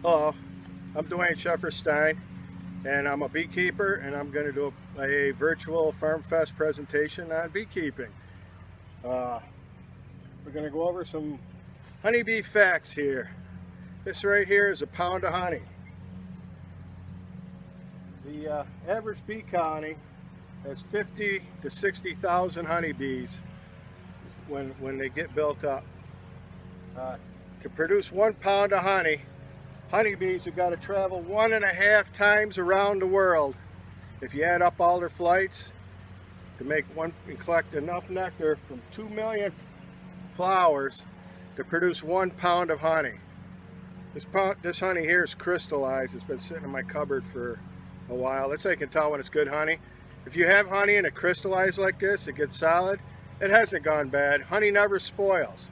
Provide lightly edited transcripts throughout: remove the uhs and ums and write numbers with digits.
Hello, I'm Dwayne Shefferstein, and I'm a beekeeper, and I'm going to do a virtual farmfest presentation on beekeeping. We're going to go over some honeybee facts here. This right here is a pound of honey. The average bee colony has 50 to 60,000 honeybees when they get built up. To produce 1 pound of honey, honeybees have got to travel 1.5 times around the world. If you add up all their flights to make one and collect enough nectar from 2 million flowers to produce 1 pound of honey. This honey here is crystallized. It's been sitting in my cupboard for a while. That's how you can tell when it's good honey. If you have honey and it crystallizes like this, it gets solid, it hasn't gone bad. Honey never spoils.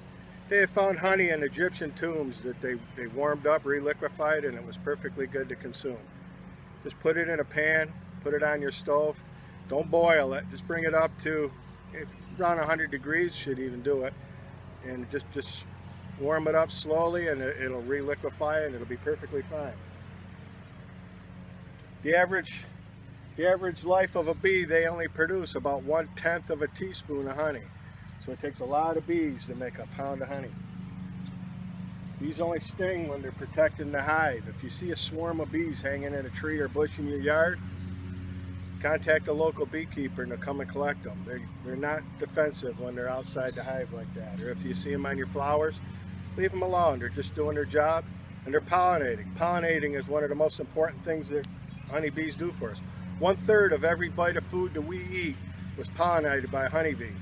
They have found honey in Egyptian tombs that they warmed up, reliquefied, and it was perfectly good to consume. Just put it in a pan, put it on your stove. Don't boil it, just bring it up to around 100 degrees, should even do it. And just warm it up slowly and it'll reliquefy and it'll be perfectly fine. The average life of a bee, they only produce about 1/10 of a teaspoon of honey. So it takes a lot of bees to make a pound of honey. Bees only sting when they're protecting the hive. If you see a swarm of bees hanging in a tree or bush in your yard, contact a local beekeeper and they'll come and collect them. They're not defensive when they're outside the hive like that. Or if you see them on your flowers, leave them alone. They're just doing their job and they're pollinating. Pollinating is one of the most important things that honeybees do for us. 1/3 of every bite of food that we eat was pollinated by a honeybee.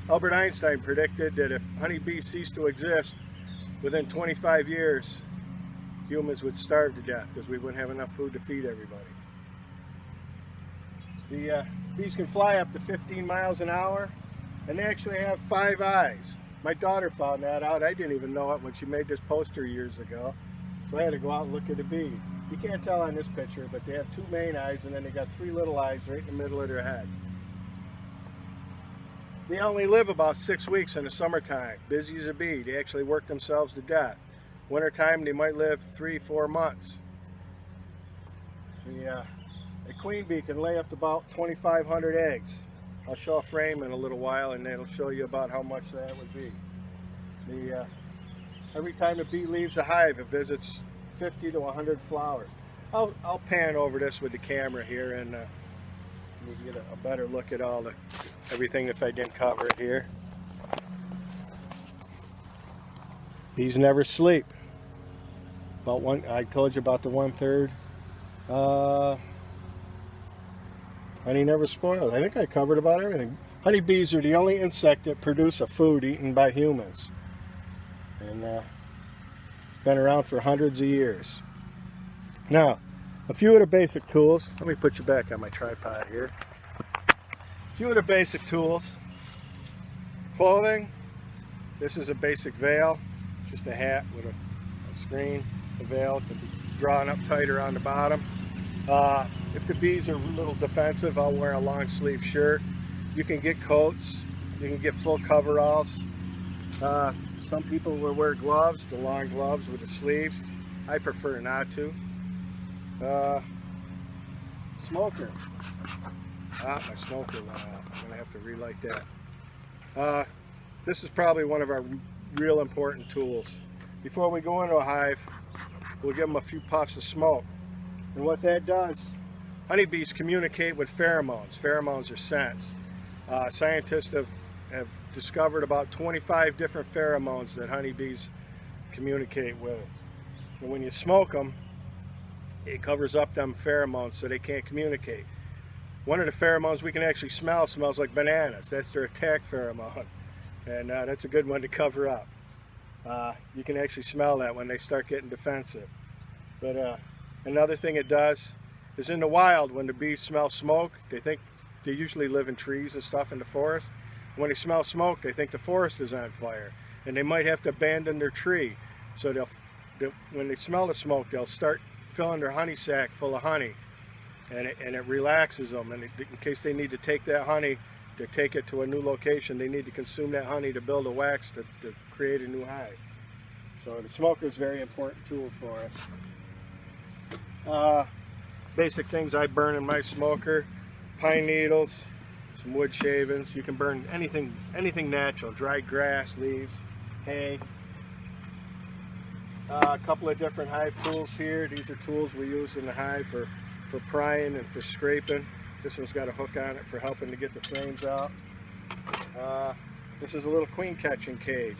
Albert Einstein predicted that if honeybees ceased to exist, within 25 years, humans would starve to death because we wouldn't have enough food to feed everybody. The bees can fly up to 15 miles an hour, and they actually have 5 eyes. My daughter found that out. I didn't even know it when she made this poster years ago. So I had to go out and look at a bee. You can't tell on this picture, but they have 2 main eyes, and then they got 3 little eyes right in the middle of their head. They only live about 6 weeks in the summertime. Busy as a bee. They actually work themselves to death. Wintertime, they might live 3-4 months. A queen bee can lay up to about 2,500 eggs. I'll show a frame in a little while and it'll show you about how much that would be. Every time a bee leaves a hive, it visits 50 to 100 flowers. I'll pan over this with the camera here and you can get a better look at everything if I didn't cover it here. Bees never sleep. I told you about the 1/3. Honey never spoils. I think I covered about everything. Honeybees are the only insect that produce a food eaten by humans. And been around for hundreds of years. Now, a few of the basic tools. Let me put you back on my tripod here. A few of the basic tools. Clothing. This is a basic veil. Just a hat with a screen. A veil to be drawn up tighter on the bottom. If the bees are a little defensive, I'll wear a long sleeve shirt. You can get coats. You can get full coveralls. Some people will wear gloves, the long gloves with the sleeves. I prefer not to. Smoker. My smoker went out. I'm going to have to relight that. This is probably one of our real important tools. Before we go into a hive, we'll give them a few puffs of smoke. And what that does, honeybees communicate with pheromones. Pheromones are scents. Scientists have discovered about 25 different pheromones that honeybees communicate with. And when you smoke them, it covers up them pheromones so they can't communicate. One of the pheromones we can actually smell smells like bananas. That's their attack pheromone. And that's a good one to cover up. You can actually smell that when they start getting defensive. But another thing it does is in the wild, when the bees smell smoke, they usually live in trees and stuff in the forest. When they smell smoke, they think the forest is on fire. And they might have to abandon their tree. So when they smell the smoke, they'll start filling their honey sack full of honey. And it relaxes them. And in case they need to take that honey to take it to a new location, they need to consume that honey to build a wax to create a new hive. So the smoker is a very important tool for us. Basic things I burn in my smoker: pine needles, some wood shavings. You can burn anything natural, dried grass, leaves, hay. A couple of different hive tools here. These are tools we use in the hive for prying and for scraping. This one's got a hook on it for helping to get the frames out. This is a little queen catching cage.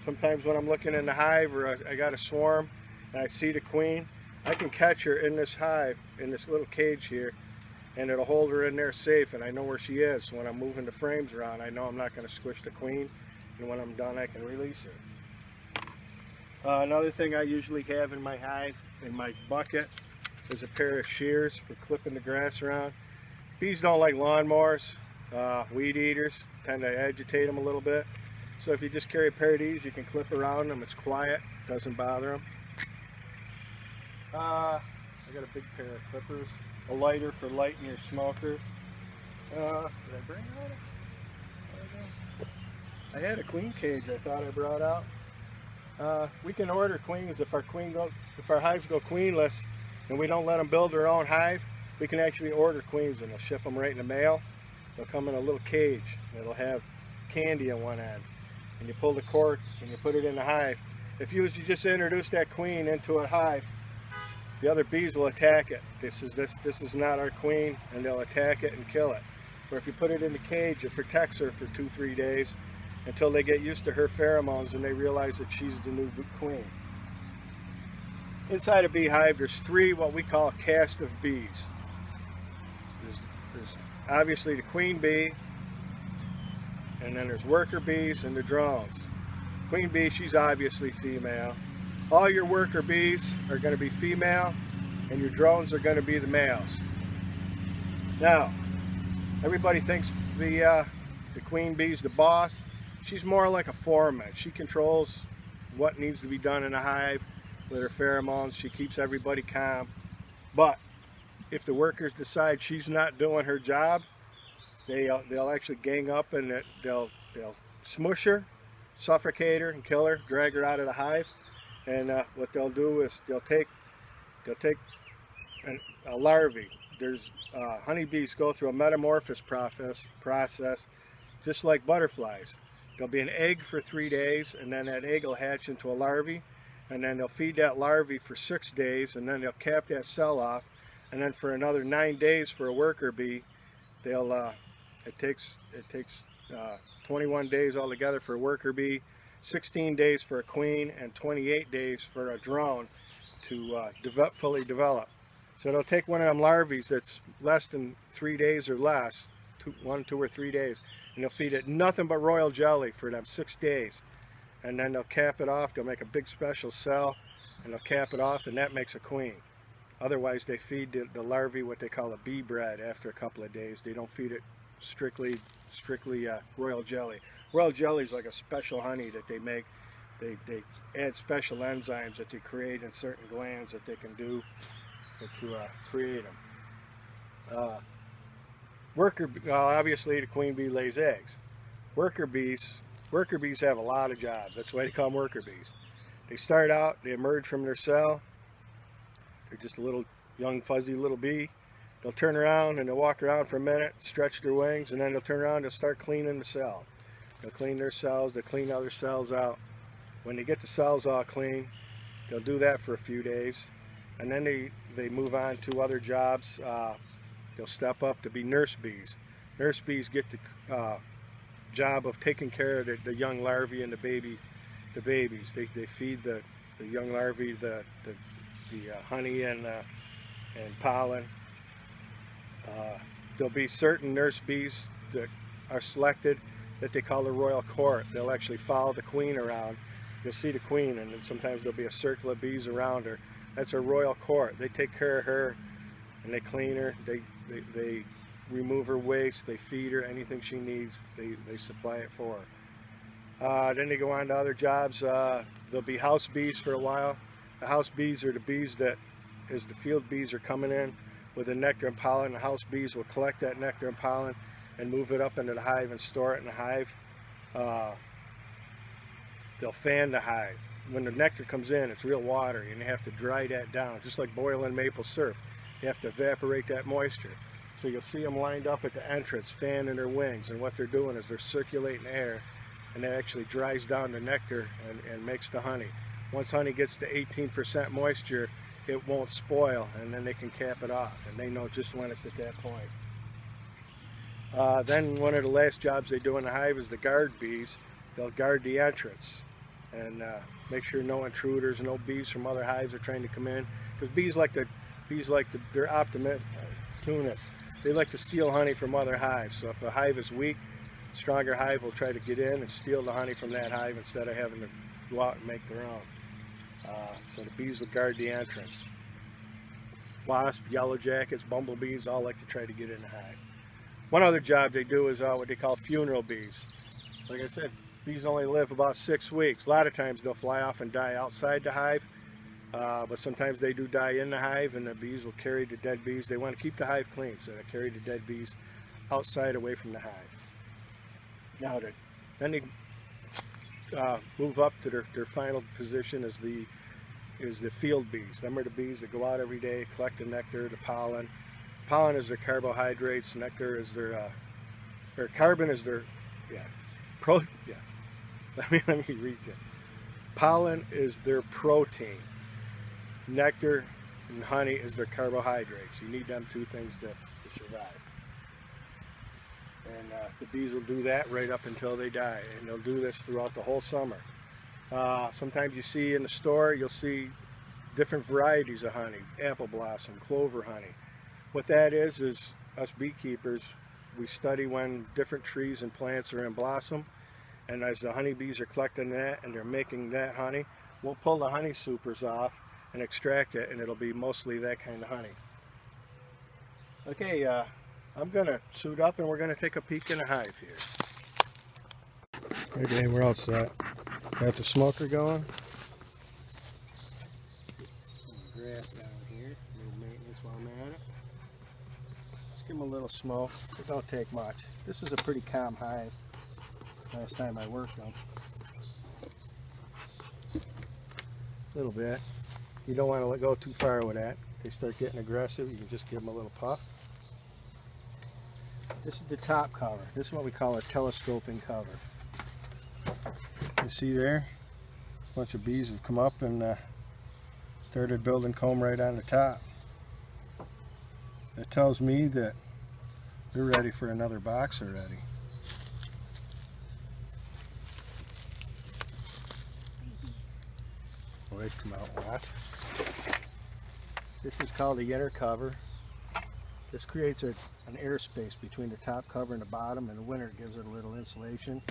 Sometimes when I'm looking in the hive, or I got a swarm and I see the queen, I can catch her in this hive, in this little cage here, and it'll hold her in there safe, and I know where she is. So when I'm moving the frames around, I know I'm not going to squish the queen, and when I'm done, I can release her. Another thing I usually have in my hive, in my bucket, is a pair of shears for clipping the grass around. Bees don't like lawnmowers. Weed eaters tend to agitate them a little bit. So if you just carry a pair of these, you can clip around them. It's quiet, doesn't bother them. I got a big pair of clippers. A lighter for lighting your smoker. Did I bring it? I had a queen cage I thought I brought out. We can order queens if our hives go queenless and we don't let them build their own hive. We can actually order queens and they'll ship them right in the mail. They'll come in a little cage and it'll have candy on one end, and you pull the cork and you put it in the hive. If you was to just introduce that queen into a hive, the other bees will attack it. This is not our queen, and they'll attack it and kill it. Or if you put it in the cage, it protects her for 2-3 days until they get used to her pheromones and they realize that she's the new queen. Inside a beehive, there's 3 what we call caste of bees. There's obviously the queen bee, and then there's worker bees and the drones. Queen bee, she's obviously female. All your worker bees are going to be female, and your drones are going to be the males. Now, everybody thinks the queen bee's the boss. She's more like a foreman. She controls what needs to be done in a hive with her pheromones. She keeps everybody calm. But if the workers decide she's not doing her job, they'll actually gang up and they'll smush her, suffocate her, and kill her, drag her out of the hive. And what they'll do is they'll take a larvae. There's honeybees go through a metamorphosis process just like butterflies. There'll be an egg for 3 days, and then that egg will hatch into a larvae, and then they'll feed that larvae for 6 days, and then they'll cap that cell off, and then for another 9 days for a worker bee, it takes 21 days altogether for a worker bee, 16 days for a queen, and 28 days for a drone to fully develop. So they'll take one of them larvae that's less than 3 days or less, 1, 2, or 3 days, and they'll feed it nothing but royal jelly for them 6 days. And then they'll cap it off. They'll make a big special cell, and they'll cap it off, and that makes a queen. Otherwise, they feed the larvae what they call a bee bread after a couple of days. They don't feed it strictly royal jelly. Royal jelly is like a special honey that they make. They add special enzymes that they create in certain glands that they can do to create them. Obviously the queen bee lays eggs. Worker bees have a lot of jobs. That's why they call them worker bees. They start out, they emerge from their cell. They're just a little young fuzzy little bee. They'll turn around and they'll walk around for a minute, stretch their wings, and then they'll turn around and they'll start cleaning the cell. They'll clean their cells, they'll clean other cells out. When they get the cells all clean, they'll do that for a few days, and then they move on to other jobs. They'll step up to be nurse bees. Nurse bees get the job of taking care of the young larvae and the babies. They feed the young larvae the honey and pollen. There'll be certain nurse bees that are selected that they call the royal court. They'll actually follow the queen around. You'll see the queen, and then sometimes there'll be a circle of bees around her. That's her royal court. They take care of her, and they clean her. They remove her waste. They feed her anything she needs. They supply it for her. Then they go on to other jobs. There'll be house bees for a while. The house bees are the bees that, as the field bees are coming in with the nectar and pollen, the house bees will collect that nectar and pollen and move it up into the hive and store it in the hive. They'll fan the hive. when the nectar comes in, it's real watery, and you have to dry that down, just like boiling maple syrup. You have to evaporate that moisture. So you'll see them lined up at the entrance, fanning their wings, and what they're doing is they're circulating air, and that actually dries down the nectar and makes the honey. Once honey gets to 18% moisture, it won't spoil, and then they can cap it off, and they know just when it's at that point. Then one of the last jobs they do in the hive is the guard bees. They'll guard the entrance and make sure no intruders, no bees from other hives are trying to come in, because they're opportunists. They like to steal honey from other hives. So if a hive is weak, a stronger hive will try to get in and steal the honey from that hive instead of having to go out and make their own. So the bees will guard the entrance. Wasps, yellow jackets, bumblebees all like to try to get in the hive. One other job they do is what they call funeral bees. Like I said, bees only live about 6 weeks. A lot of times they'll fly off and die outside the hive, but sometimes they do die in the hive, and the bees will carry the dead bees. They want to keep the hive clean, so they carry the dead bees outside away from the hive. Now then they move up to their final position is the field bees. Them are the bees that go out every day, collect the nectar, the pollen. Pollen is their carbohydrates, nectar is their, or carbon is their, let me read that. Pollen is their protein. Nectar and honey is their carbohydrates. You need them two things to survive. And the bees will do that right up until they die, and they'll do this throughout the whole summer. Sometimes you see in the store, you'll see different varieties of honey, apple blossom, clover honey. What that is us beekeepers, we study when different trees and plants are in blossom, and as the honeybees are collecting that and they're making that honey, we'll pull the honey supers off and extract it, and it'll be mostly that kind of honey. Okay, I'm gonna suit up and we're gonna take a peek in the hive here. Okay, we're all set. Got the smoker going. Grass down here, a little maintenance while I'm at it. Let's give them a little smoke. It don't take much. This is a pretty calm hive. Last time I worked them. A little bit. You don't want to go too far with that. If they start getting aggressive, you can just give them a little puff. This is the top cover. This is what we call a telescoping cover. You see there? A bunch of bees have come up and started building comb right on the top. That tells me that they're ready for another box already. Oh, they've come out a lot. This is called the inner cover. This creates an airspace between the top cover and the bottom. In the winter it gives it a little insulation.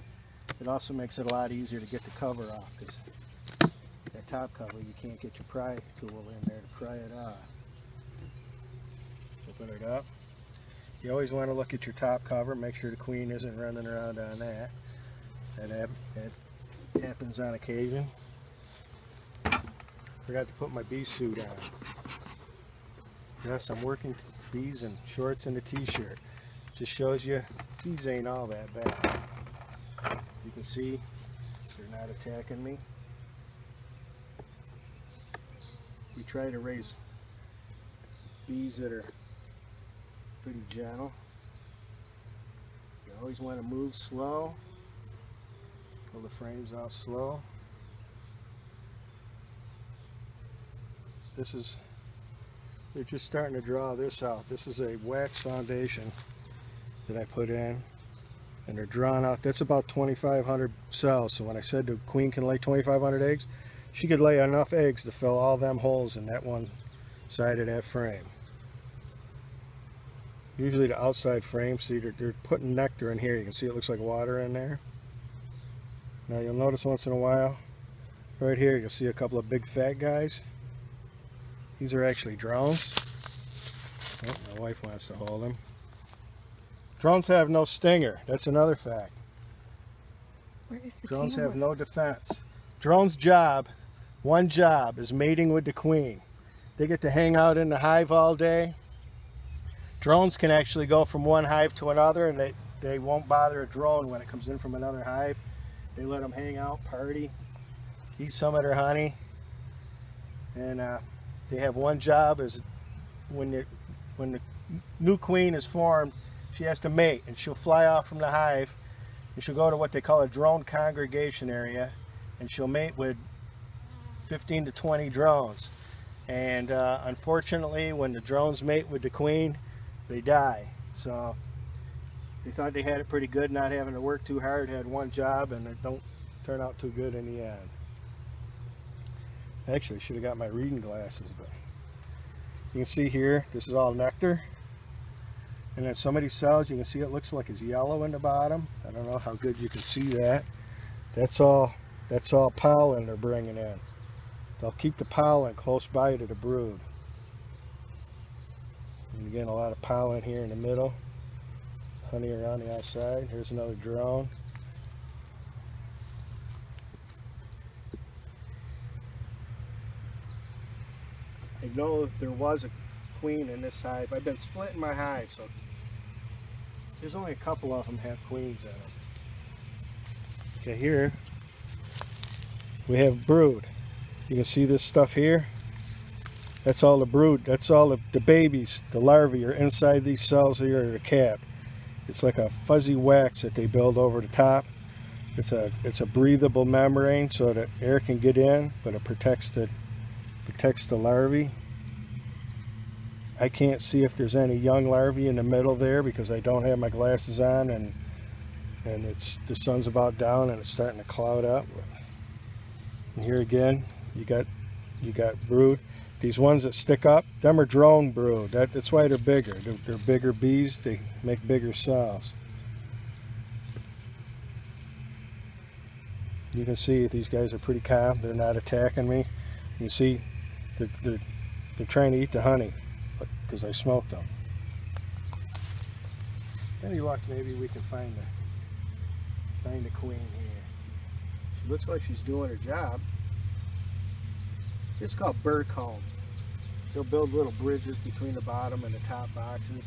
It also makes it a lot easier to get the cover off, because that top cover, you can't get your pry tool in there to pry it off. Open it up. You always want to look at your top cover, make sure the queen isn't running around on that. That happens on occasion. Forgot to put my bee suit on. Yes, I'm working bees in shorts and a t-shirt. Just shows you bees ain't all that bad. You can see they're not attacking me. We try to raise bees that are pretty gentle. You always want to move slow. Pull the frames out slow. They're just starting to draw this out. This is a wax foundation that I put in, and they're drawn out. That's about 2,500 cells. So when I said the queen can lay 2,500 eggs, she could lay enough eggs to fill all them holes in that one side of that frame. Usually the outside frame, see they're putting nectar in here. You can see it looks like water in there. Now you'll notice once in a while, right here you'll see a couple of big fat guys. These are actually drones. Oh, my wife wants to hold them. Drones have no stinger. That's another fact. Drones have no defense. Drones' job, one job, is mating with the queen. They get to hang out in the hive all day. Drones can actually go from one hive to another, and they won't bother a drone when it comes in from another hive. They let them hang out, party, eat some of their honey. And they have one job, is when the new queen is formed, she has to mate, and she'll fly off from the hive and she'll go to what they call a drone congregation area, and she'll mate with 15 to 20 drones. And unfortunately, when the drones mate with the queen, they die. So they thought they had it pretty good, not having to work too hard, had one job, and it don't turn out too good in the end. Actually, I should have got my reading glasses, but you can see here, this is all nectar. And then some of these cells, you can see it looks like it's yellow in the bottom. I don't know how good you can see that. That's all pollen they're bringing in. They'll keep the pollen close by to the brood. And again, a lot of pollen here in the middle. Honey around the outside. Here's another drone. I know there was a queen in this hive. I've been splitting my hive, so there's only a couple of them have queens in them. Okay, here we have brood. You can see this stuff here. That's all the brood. That's all the babies, the larvae are inside these cells here are the cap. It's like a fuzzy wax that they build over the top. It's a breathable membrane so that air can get in, but it protects the larvae. I can't see if there's any young larvae in the middle there because I don't have my glasses on, and the sun's about down and it's starting to cloud up. And here again, you got brood. These ones that stick up, them are drone brood. That's why they're bigger. They're bigger bees. They make bigger cells. You can see these guys are pretty calm. They're not attacking me. You can see they're trying to eat the honey because I smoked them. Any luck, maybe we can find the queen here. She looks like she's doing her job. It's called bird comb. They'll build little bridges between the bottom and the top boxes.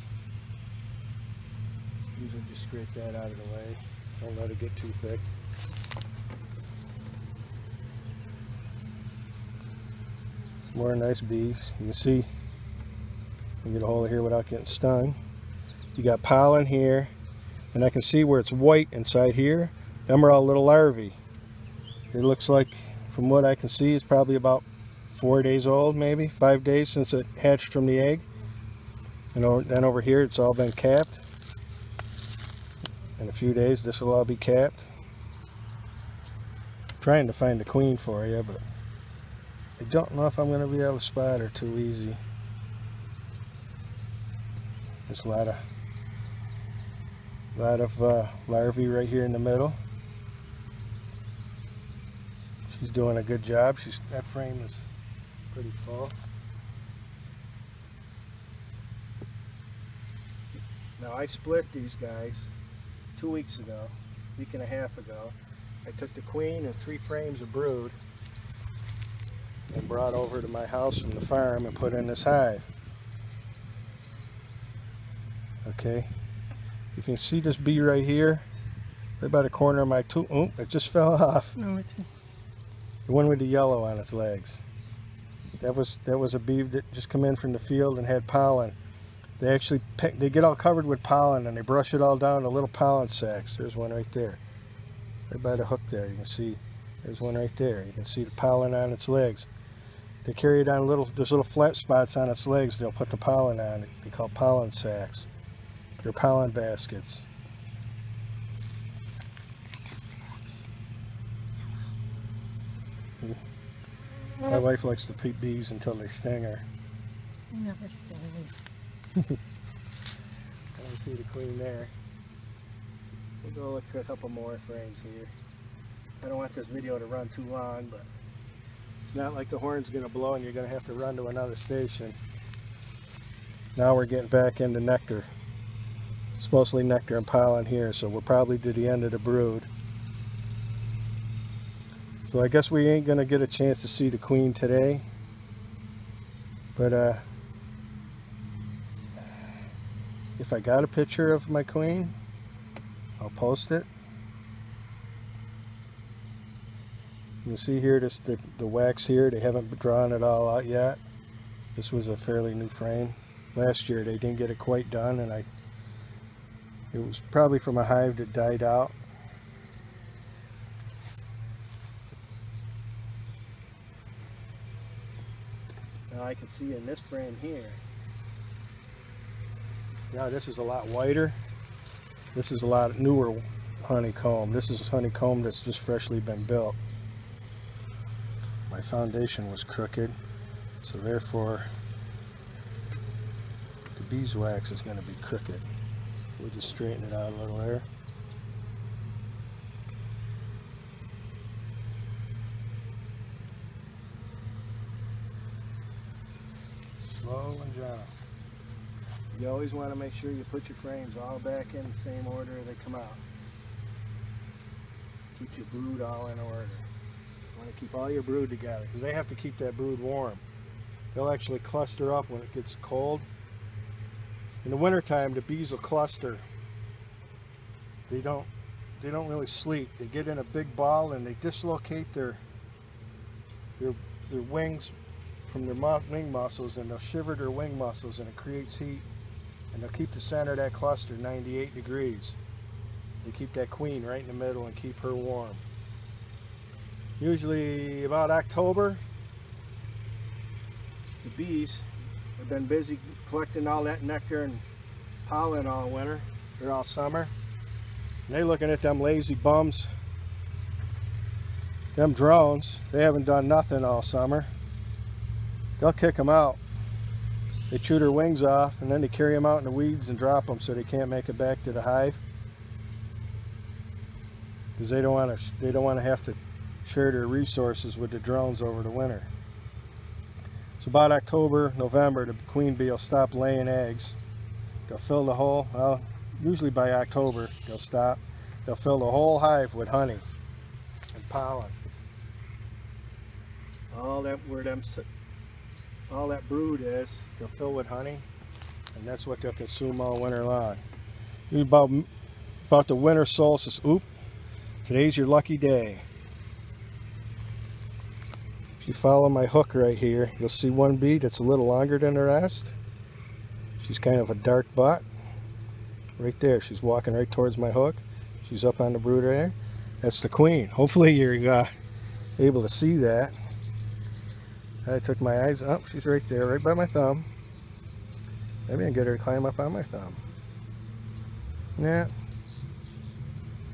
Usually just scrape that out of the way. Don't let it get too thick. Some more nice bees. You can see, you can get a hold of here without getting stung. You got pollen here, and I can see where it's white inside here. Them are all little larvae. It looks like, from what I can see, it's probably about 4 days old, maybe 5 days since it hatched from the egg. And then over here it's all been capped. In a few days this will all be capped. I'm trying to find the queen for you, but I don't know if I'm going to be able to spot her too easy. There's a lot of larvae right here in the middle. She's doing a good job. That frame is pretty full. Now I split these guys 2 weeks ago, a week and a half ago. I took the queen and 3 frames of brood and brought over to my house from the farm and put in this hive. Okay, you can see this bee right here, right by the corner of my tooth. Oh, it just fell off. No, it's The one with the yellow on its legs. That was a bee that just come in from the field and had pollen. They get all covered with pollen and they brush it all down to little pollen sacks. There's one right there, right by the hook there. You can see there's one right there. You can see the pollen on its legs. They carry it on there's little flat spots on its legs. They'll put the pollen on. They call pollen sacks. They're pollen baskets. My wife likes to peep bees until they sting her. I never sting. I can see the queen there. We'll go look at a couple more frames here. I don't want this video to run too long, but it's not like the horn's going to blow and you're going to have to run to another station. Now we're getting back into nectar. It's mostly nectar and pollen here, so we're probably to the end of the brood. So I guess we ain't going to get a chance to see the queen today. But if I got a picture of my queen, I'll post it. You can see here this the wax here, they haven't drawn it all out yet. This was a fairly new frame. Last year they didn't get it quite done, and it was probably from a hive that died out. Now I can see in this frame here. Now this is a lot whiter. This is a lot newer honeycomb. This is honeycomb that's just freshly been built. My foundation was crooked, so therefore the beeswax is going to be crooked. We'll just straighten it out a little there. Slow and gentle. You always want to make sure you put your frames all back in the same order they come out. Keep your brood all in order. You want to keep all your brood together because they have to keep that brood warm. They'll actually cluster up when it gets cold. In the wintertime, the bees will cluster. They don't really sleep. They get in a big ball and they dislocate their wings from their wing muscles, and they'll shiver their wing muscles, and it creates heat. And they'll keep the center of that cluster 98 degrees. They keep that queen right in the middle and keep her warm. Usually about October, the bees have been busy collecting all that nectar and pollen all winter, or all summer. And they're looking at them lazy bums, them drones. They haven't done nothing all summer. They'll kick them out. They chew their wings off, and then they carry them out in the weeds and drop them so they can't make it back to the hive. Because they don't want to have to share their resources with the drones over the winter. So about October, November, the queen bee will stop laying eggs. They'll fill the whole, well, usually by October they'll stop. They'll fill the whole hive with honey and pollen. All that brood is, they'll fill with honey, and that's what they'll consume all winter long. About the winter solstice. Oop, today's your lucky day. If you follow my hook right here, you'll see one bee that's a little longer than the rest. She's kind of a dark butt. Right there, she's walking right towards my hook. She's up on the brood there. That's the queen. Hopefully you're able to see that. I took my eyes up. Oh, she's right there, right by my thumb. Maybe I can get her to climb up on my thumb. Yeah.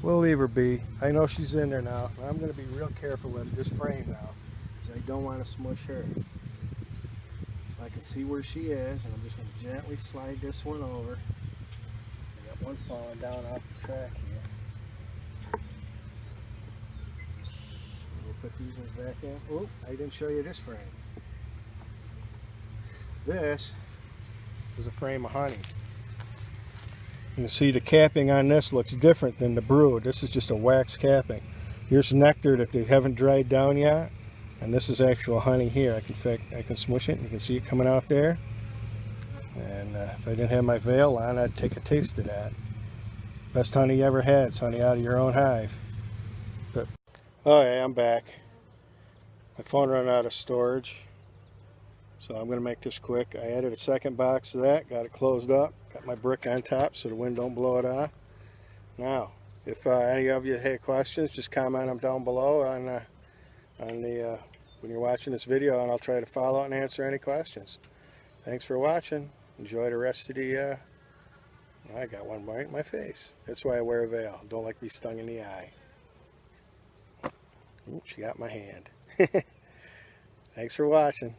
We'll leave her be. I know she's in there now. I'm going to be real careful with this frame now, because I don't want to smush her. So I can see where she is, and I'm just going to gently slide this one over. I got one falling down off the track here. We'll put these ones back in. Oh, I didn't show you this frame. This is a frame of honey. You can see the capping on this looks different than the brood. This is just a wax capping. Here's nectar that they haven't dried down yet, and this is actual honey here. I can smush it and you can see it coming out there. And if I didn't have my veil on, I'd take a taste of that. Best honey you ever had. It's honey out of your own hive. But okay, I'm back. My phone ran out of storage, so I'm going to make this quick. I added a second box of that, got it closed up, got my brick on top so the wind don't blow it off. Now, if any of you have questions, just comment them down below on when you're watching this video, and I'll try to follow and answer any questions. Thanks for watching. Enjoy the rest of the I got one right in my face. That's why I wear a veil. Don't like to be stung in the eye. Ooh, she got my hand. Thanks for watching.